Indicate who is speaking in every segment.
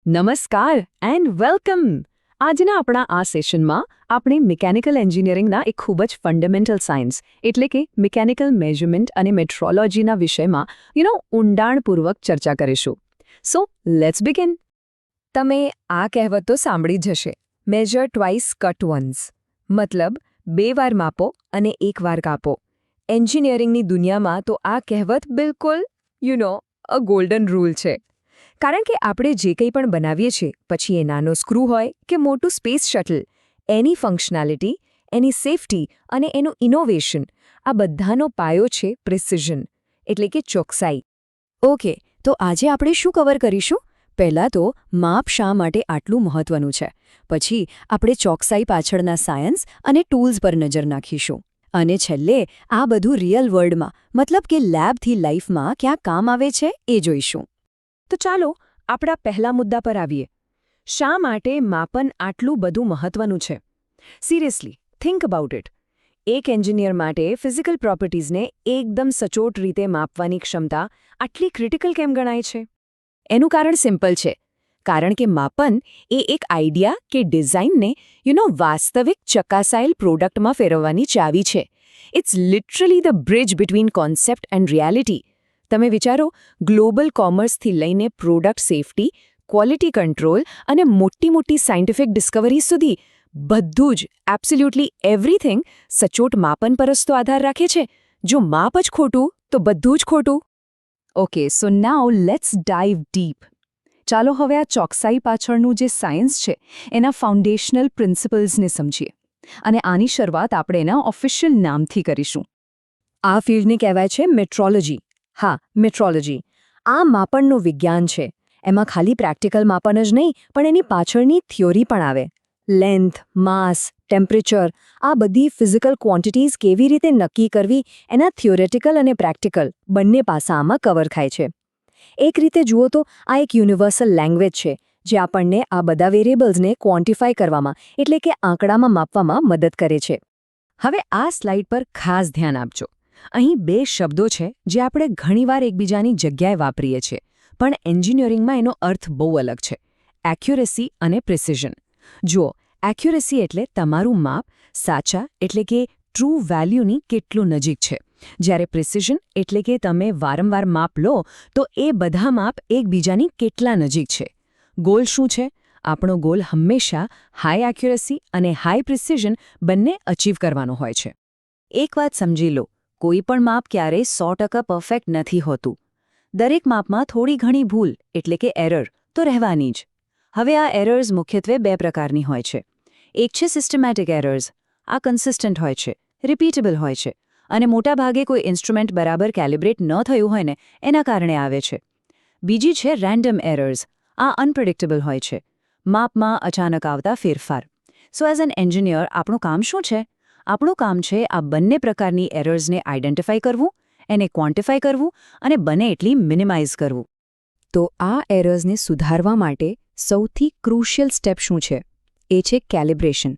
Speaker 1: નમસ્કાર and welcome. આજના આપણા આ સેશનમાં આપણે મિકેનિકલ એન્જિનિયરિંગના એક ખૂબ જ ફંડામેન્ટલ સાયન્સ એટલે કે મિકેનિકલ મેઝરમેન્ટ અને મેટ્રોલોજીના વિષયમાં ઊંડાણપૂર્વક ચર્ચા કરીશું. So let's begin. તમે આ કહેવત તો સાંભળી જ હશે, મેજર ટ્વાઇસ કટ વન્સ, મતલબ 2 વાર માપો અને 1 વાર કાપો. એન્જિનિયરિંગની દુનિયામાં તો આ કહેવત બિલકુલ અ ગોલ્ડન રૂલ છે. કારણ કે આપણે જે કંઈ પણ બનાવીએ છીએ, પછી એ નાનો સ્ક્રૂ હોય કે મોટું સ્પેસ શટલ, એની ફંક્શનાલિટી, એની સેફટી અને એનું ઇનોવેશન, આ બધાનો પાયો છે પ્રિસિઝન, એટલે કે ચોકસાઈ. ઓકે, તો આજે આપણે શું કવર કરીશું? પહેલાં તો માપ શા માટે આટલું મહત્વનું છે, પછી આપણે ચોકસાઈ પાછળના સાયન્સ અને ટૂલ્સ પર નજર નાખીશું, અને છેલ્લે આ બધું રિયલ વર્લ્ડમાં મતલબ કે લેબથી લાઈફમાં ક્યાં કામ આવે છે એ જોઈશું. તો ચાલો આપણા પહેલા મુદ્દા પર આવીએ. શા માટે માપન આટલું બધું મહત્વનું છે? Seriously think about it. એક એન્જિનિયર માટે ફિઝિકલ પ્રોપર્ટીઝને એકદમ સચોટ રીતે માપવાની ક્ષમતા આટલી ક્રિટિકલ કેમ ગણાય છે? એનું કારણ સિમ્પલ છે. કારણ કે માપન એ એક આઈડિયા કે ડિઝાઇનને વાસ્તવિક ચકાસાયેલ પ્રોડક્ટમાં ફેરવવાની ચાવી છે. It's literally the bridge between concept and reality. તમે વિચારો, ગ્લોબલ કોમર્સથી લઈને પ્રોડક્ટ સેફટી, ક્વોલિટી કંટ્રોલ અને મોટી સાયન્ટિફિક ડિસ્કવરી સુધી બધું જ એબ્સોલ્યુટલી એવરીથિંગ સચોટ માપન પર જ તો આધાર રાખે છે. જો માપ જ ખોટું તો બધું જ ખોટું. Okay, so now let's dive deep. ચાલો હવે આ ચોકસાઈ પાછળનું જે સાયન્સ છે એના ફાઉન્ડેશનલ પ્રિન્સિપલ્સને સમજીએ. અને આની શરૂઆત આપણે એના ઓફિશિયલ નામથી કરીશું. આ ફિલ્ડને કહેવાય છે મેટ્રોલોજી. હા, મેટ્રોલોજી. આ માપનનું વિજ્ઞાન છે. એમાં ખાલી પ્રેક્ટિકલ માપન જ નહીં, પણ એની પાછળની થિયોરી પણ આવે. લેન્થ, માસ, ટેમ્પરેચર, આ બધી ફિઝિકલ ક્વોન્ટિટીઝ કેવી રીતે નક્કી કરવી, એના થિયોરેટિકલ અને પ્રેક્ટિકલ બંને પાસા આમાં કવર થાય છે. એક રીતે જુઓ તો આ એક યુનિવર્સલ લેંગ્વેજ છે, જે આપણને આ બધા વેરિયેબલ્સને ક્વોન્ટિફાય કરવામાં એટલે કે આંકડામાં માપવામાં મદદ કરે છે. હવે આ સ્લાઇડ પર ખાસ ધ્યાન આપજો. અહીં 2 શબ્દો છે જે આપણે ઘણીવાર એકબીજાની જગ્યાએ વાપરીએ છીએ, પણ એન્જિનિયરિંગમાં એનો અર્થ બહુ અલગ છે: એક્યુરેસી અને પ્રિસિઝન. જુઓ, એક્યુરેસી એટલે તમારું માપ સાચા એટલે કે ટ્રુ વેલ્યુની કેટલું નજીક છે, જ્યારે પ્રિસિઝન એટલે કે તમે વારંવાર માપ લો તો એ બધા માપ એકબીજાની કેટલા નજીક છે. ગોલ શું છે? આપણો ગોલ હંમેશા હાઈ એક્યુરેસી અને હાઈ પ્રિસિઝન બંને અચીવ કરવાનો હોય છે. એક વાત સમજી લો, કોઈ પણ માપ ક્યારેય 100% પરફેક્ટ નથી હોતું. દરેક માપમાં થોડી ઘણી ભૂલ એટલે કે એરર તો રહેવાની જ. હવે આ એરર્સ મુખ્યત્વે 2 પ્રકારની હોય છે. એક છે સિસ્ટમેટિક એરર્સ. આ કન્સિસ્ટન્ટ હોય છે, રિપીટેબલ હોય છે, અને મોટાભાગે કોઈ ઇન્સ્ટ્રુમેન્ટ બરાબર કેલિબ્રેટ ન થયું હોય ને એના કારણે આવે છે. બીજી છે રેન્ડમ એરર્સ. આ અનપ્રેડિક્ટેબલ હોય છે, માપમાં અચાનક આવતા ફેરફાર. સો એઝ એન એન્જિનિયર આપણું કામ શું છે? આપણું કામ છે આ બંને પ્રકારની એરર્સને આઇડેન્ટિફાઈ કરવું, એને ક્વોન્ટિફાઈ કરવું અને બને એટલી મિનિમાઇઝ કરવું. તો આ એરર્સને સુધારવા માટે સૌથી ક્રુશિયલ સ્ટેપ શું છે? એ છે કેલિબ્રેશન.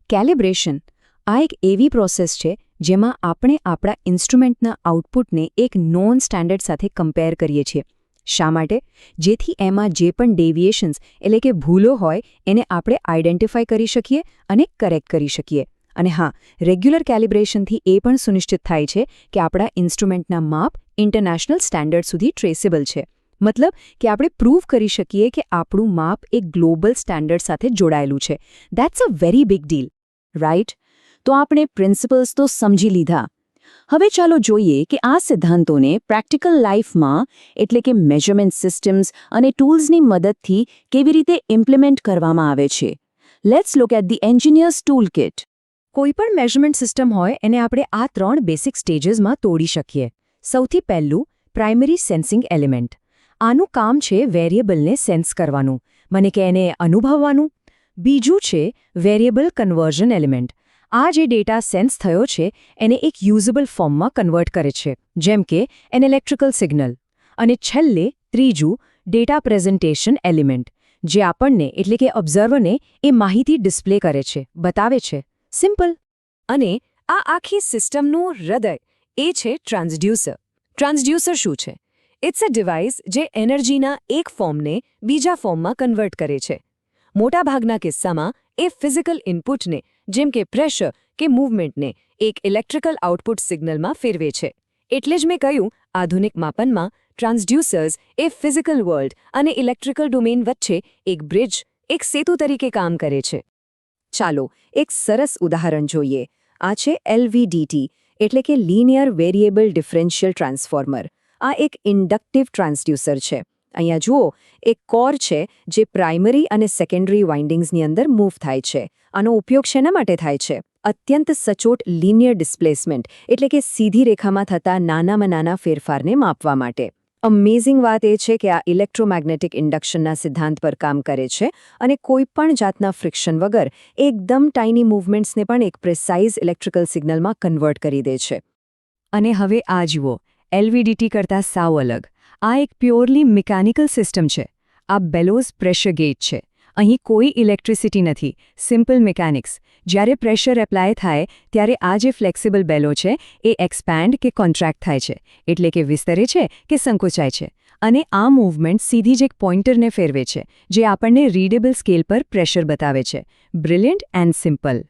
Speaker 1: કેલિબ્રેશન આ એક એવી પ્રોસેસ છે જેમાં આપણે આપણા ઇન્સ્ટ્રુમેન્ટના આઉટપુટને એક નોન સ્ટાન્ડર્ડ સાથે કમ્પેર કરીએ છીએ. શા માટે? જેથી એમાં જે પણ ડેવિએશન્સ એટલે કે ભૂલો હોય એને આપણે આઇડેન્ટિફાઈ કરી શકીએ અને કરેક્ટ કરી શકીએ. અને હા, રેગ્યુલર કેલિબ્રેશનથી એ પણ સુનિશ્ચિત થાય છે કે આપણા ઇન્સ્ટ્રુમેન્ટના માપ ઇન્ટરનેશનલ સ્ટેન્ડર્ડ સુધી ટ્રેસેબલ છે. મતલબ કે આપણે પ્રૂવ કરી શકીએ કે આપણું માપ એક ગ્લોબલ સ્ટેન્ડર્ડ સાથે જોડાયેલું છે. That's a very big deal, right? તો આપણે પ્રિન્સિપલ્સ તો સમજી લીધા. હવે ચાલો જોઈએ કે આ સિદ્ધાંતોને પ્રેક્ટિકલ લાઈફમાં એટલે કે મેઝરમેન્ટ સિસ્ટમ્સ અને ટૂલ્સની મદદથી કેવી રીતે ઇમ્પ્લિમેન્ટ કરવામાં આવે છે. Let's look at the engineers tool kit. કોઈપણ મેઝરમેન્ટ સિસ્ટમ હોય એને આપણે આ 3 બેસિક સ્ટેજીસમાં તોડી શકીએ. સૌથી પહેલું, પ્રાઇમરી સેન્સિંગ એલિમેન્ટ. આનું કામ છે વેરિયેબલને સેન્સ કરવાનું, મને કે એને અનુભવવાનું. બીજું છે વેરિયેબલ કન્વર્ઝન એલિમેન્ટ. આ જે ડેટા સેન્સ થયો છે એને એક યુઝેબલ ફોર્મમાં કન્વર્ટ કરે છે, જેમ કે એન ઇલેક્ટ્રિકલ સિગ્નલ. અને છેલ્લે ત્રીજું, ડેટા પ્રેઝન્ટેશન એલિમેન્ટ, જે આપણને એટલે કે ઓબ્ઝર્વરને એ માહિતી ડિસ્પ્લે કરે છે, બતાવે છે. સિમ્પલ. અને આ આખી સિસ્ટમનું હૃદય એ છે ટ્રાન્સડ્યુસર. ટ્રાન્સડ્યુસર શું છે? ઇટ્સ અ ડિવાઇસ જે એનર્જીના એક ફોર્મને બીજા ફોર્મમાં કન્વર્ટ કરે છે. મોટાભાગના કિસ્સામાં એ ફિઝિકલ ઇનપુટને જેમ કે પ્રેશર કે મૂવમેન્ટને એક ઇલેક્ટ્રિકલ આઉટપુટ સિગ્નલમાં ફેરવે છે. એટલે જ મેં કહ્યું, આધુનિક માપનમાં ટ્રાન્સડ્યુસર્સ એ ફિઝિકલ વર્લ્ડ અને ઇલેક્ટ્રિકલ ડોમેન વચ્ચે એક બ્રિજ, એક સેતુ તરીકે કામ કરે છે. ચાલો એક સરસ ઉદાહરણ જોઈએ. આ છે LVDT, એટલે કે લિનિયર વેરિયેબલ ડિફરન્શિયલ ટ્રાન્સફોર્મર. આ એક ઇન્ડક્ટિવ ટ્રાન્સડ્યુસર છે. અહીંયા જુઓ, એક કોર છે જે પ્રાઇમરી અને સેકન્ડરી વાઇન્ડિંગ્સની અંદર મૂવ થાય છે. આનો ઉપયોગ શેના માટે થાય છે? અત્યંત સચોટ લિનિયર ડિસ્પ્લેસમેન્ટ, એટલે કે સીધી રેખામાં થતા નાનામાં નાના ફેરફારને માપવા માટે. અમેઝિંગ વાત એ છે કે આ ઇલેક્ટ્રોમેગ્નેટિક ઇન્ડક્શનના સિદ્ધાંત પર કામ કરે છે અને કોઈપણ જાતના ફ્રિક્શન વગર એકદમ ટાઇની મૂવમેન્ટ્સને પણ એક પ્રિસાઇઝ ઇલેક્ટ્રિકલ સિગ્નલમાં કન્વર્ટ કરી દે છે. અને હવે આ જુઓ, LVDT કરતાં સાવ અલગ. આ એક પ્યોરલી મિકેનિકલ સિસ્ટમ છે. આ બેલોઝ પ્રેશર ગેજ છે. અહીં કોઈ ઇલેક્ટ્રિસિટી નથી, સિમ્પલ મિકેનિક્સ. જ્યારે પ્રેશર એપ્લાય થાય ત્યારે આ જે ફ્લેક્સિબલ બેલો છે એ એક્સપેન્ડ કે કોન્ટ્રાક્ટ થાય છે, એટલે કે વિસ્તરે છે કે સંકોચાય છે. અને આ મૂવમેન્ટ સીધી જ એક પોઇન્ટરને ફેરવે છે, જે આપણને રીડેબલ સ્કેલ પર પ્રેશર બતાવે છે. Brilliant and simple.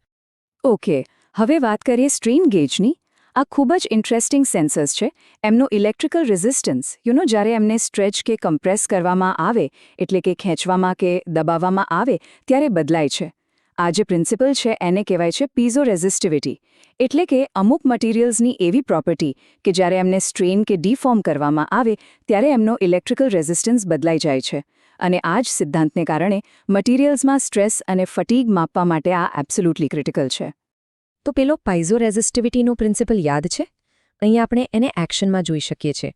Speaker 1: ઓકે, હવે વાત કરીએ સ્ટ્રેન ગેજની. આ ખૂબ જ ઇન્ટરેસ્ટિંગ સેન્સર્સ છે. એમનો ઇલેક્ટ્રિકલ રેઝિસ્ટન્સ જ્યારે એમને સ્ટ્રેચ કે કમ્પ્રેસ કરવામાં આવે, એટલે કે ખેંચવામાં કે દબાવવામાં આવે ત્યારે બદલાય છે. આ જે પ્રિન્સિપલ છે એને કહેવાય છે પીઝો રેઝિસ્ટિવિટી, એટલે કે અમુક મટીરિયલ્સની એવી પ્રોપર્ટી કે જ્યારે એમને સ્ટ્રેન કે ડિફોર્મ કરવામાં આવે ત્યારે એમનો ઇલેક્ટ્રિકલ રેઝિસ્ટન્સ બદલાઈ જાય છે. અને આ જ સિદ્ધાંતને કારણે મટીરિયલ્સમાં સ્ટ્રેસ અને ફટીગ માપવા માટે આ એબ્સોલ્યુટલી ક્રિટિકલ છે. તો પેલો પાઇઝો રેઝિસ્ટિવિટીનો પ્રિન્સિપલ યાદ છે? અહીંયા આપણે એને એક્શનમાં જોઈ શકીએ છીએ.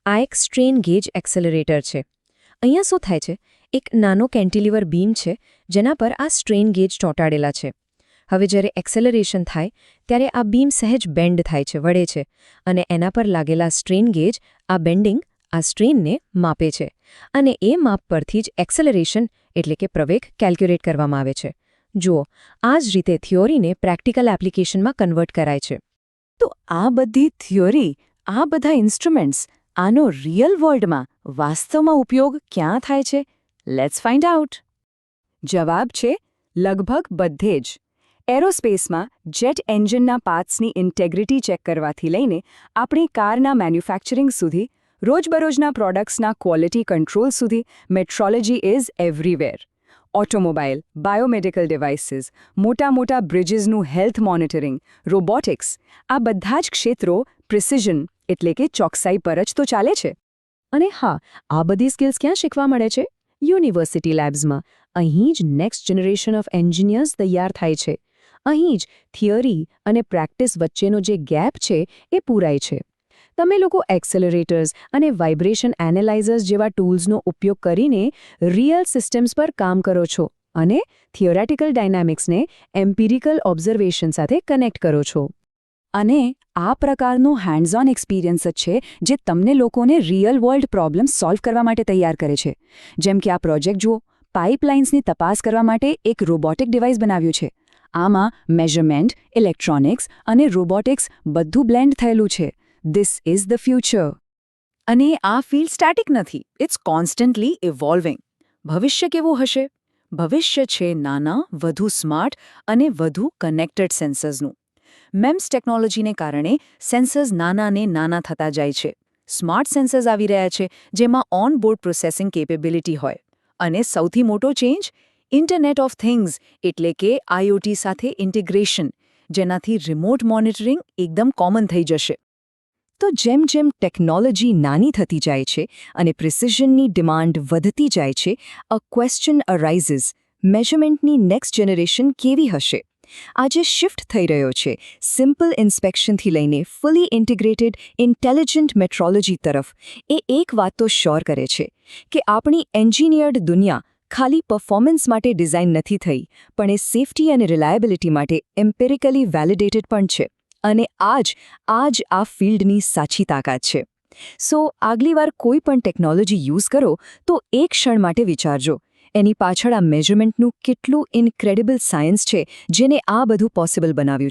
Speaker 1: આ એક સ્ટ્રેન ગેજ એક્સેલરેટર છે. અહીંયા શું થાય છે? એક નાનો કેન્ટિલીવર બીમ છે જેના પર આ સ્ટ્રેન ગેજ ચોંટાડેલા છે. હવે જ્યારે એક્સેલરેશન થાય ત્યારે આ બીમ સહેજ બેન્ડ થાય છે, વળે છે, અને એના પર લાગેલા સ્ટ્રેન ગેજ આ બેન્ડિંગ, આ સ્ટ્રેનને માપે છે. અને એ માપ પરથી જ એક્સેલરેશન એટલે કે પ્રવેગ કેલ્ક્યુલેટ કરવામાં આવે છે. જુઓ, આ જ રીતે થિયોરીને પ્રેક્ટિકલ એપ્લિકેશનમાં કન્વર્ટ કરાય છે. તો આ બધી થિયોરી, આ બધા ઇન્સ્ટ્રુમેન્ટ્સ, આનો રિયલ વર્લ્ડમાં વાસ્તવમાં ઉપયોગ ક્યાં થાય છે? Let's find out. જવાબ છે લગભગ બધે જ. એરોસ્પેસમાં જેટ એન્જિનના પાર્ટ્સની ઇન્ટેગ્રિટી ચેક કરવાથી લઈને આપણી કારના મેન્યુફેક્ચરિંગ સુધી, રોજબરોજના પ્રોડક્ટ્સના ક્વોલિટી કંટ્રોલ સુધી, metrology is everywhere. Automobile, biomedical devices, મોટા બ્રિજીસનું હેલ્થ મોનિટરિંગ, રોબોટિક્સ, આ બધા જ ક્ષેત્રો પ્રિસિઝન એટલે કે ચોકસાઈ પર જ તો ચાલે છે. અને હા, આ બધી સ્કિલ્સ ક્યાં શીખવા મળે છે? યુનિવર્સિટી લેબ્સમાં. અહીં જ નેક્સ્ટ જનરેશન ઓફ એન્જિનિયર્સ તૈયાર થાય છે. અહીં જ થિયરી અને પ્રેક્ટિસ વચ્ચેનો જે ગેપ છે એ પૂરાય છે. તમે લોકો એક્સેલરેટર્સ અને વાઇબ્રેશન એનાલાઇઝર્સ જેવા ટૂલ્સનો ઉપયોગ કરીને રિયલ સિસ્ટમ્સ પર કામ કરો છો અને થિયોરેટિકલ ડાયનામિક્સને એમ્પિરિકલ ઓબ્ઝર્વેશન સાથે કનેક્ટ કરો છો. અને આ પ્રકારનો હેન્ડ્સ ઓન એક્સપિરિયન્સ જ છે જે તમને લોકોને રિયલ વર્લ્ડ પ્રોબ્લેમ સોલ્વ કરવા માટે તૈયાર કરે છે. જેમ કે આ પ્રોજેક્ટ જુઓ, પાઇપલાઇન્સની તપાસ કરવા માટે એક રોબોટિક ડિવાઇસ બનાવ્યું છે. આમાં મેઝરમેન્ટ, ઇલેક્ટ્રોનિક્સ અને રોબોટિક્સ બધું બ્લેન્ડ થયેલું છે. This is the future. અને આ ફિલ્ડ સ્ટેટિક નથી, ઇટ્સ કોન્સ્ટન્ટલી ઇવોલ્વિંગ. ભવિષ્ય કેવું હશે? ભવિષ્ય છે નાના, વધુ સ્માર્ટ અને વધુ કનેક્ટેડ સેન્સર્સનું. MEMS ટેકનોલોજીને કારણે સેન્સર્સ નાના ને નાના થતા જાય છે. સ્માર્ટ સેન્સર્સ આવી રહ્યા છે જેમાં ઓન બોર્ડ પ્રોસેસિંગ કેપેબિલિટી હોય. અને સૌથી મોટો ચેન્જ, ઇન્ટરનેટ ઓફ થિંગ્સ એટલે કે IoT સાથે ઇન્ટિગ્રેશન, જેનાથી રિમોટ મોનિટરિંગ એકદમ કોમન થઈ જશે. તો જેમ જેમ ટેકનોલોજી નાની થતી જાય છે અને પ્રિસિઝનની ડિમાન્ડ વધતી જાય છે, અ ક્વેશ્ચન અરાઇઝિસ, મેઝરમેન્ટની નેક્સ્ટ જનરેશન કેવી હશે? આજે શિફ્ટ થઈ રહ્યો છે સિમ્પલ ઇન્સ્પેક્શનથી લઈને ફુલી ઇન્ટિગ્રેટેડ ઇન્ટેલિજન્ટ મેટ્રોલોજી તરફ. એ એક વાત તો શ્યોર કરે છે કે આપણી એન્જિનિયર્ડ દુનિયા ખાલી પરફોર્મન્સ માટે ડિઝાઇન નથી થઈ, પણ એ સેફ્ટી અને રિલાયબિલિટી માટે એમ્પિરિકલી વેલિડેટેડ પણ છે. અને આ જ આ ફિલ્ડની સાચી તાકાત છે. સો આગલી વાર કોઈ પણ ટેકનોલોજી યુઝ કરો તો એક ક્ષણ માટે વિચારજો, એની પાછળ આ મેઝરમેન્ટનું કેટલું ઇન્ક્રેડિબલ સાયન્સ છે જેને આ બધું પોસિબલ બનાવ્યું છે.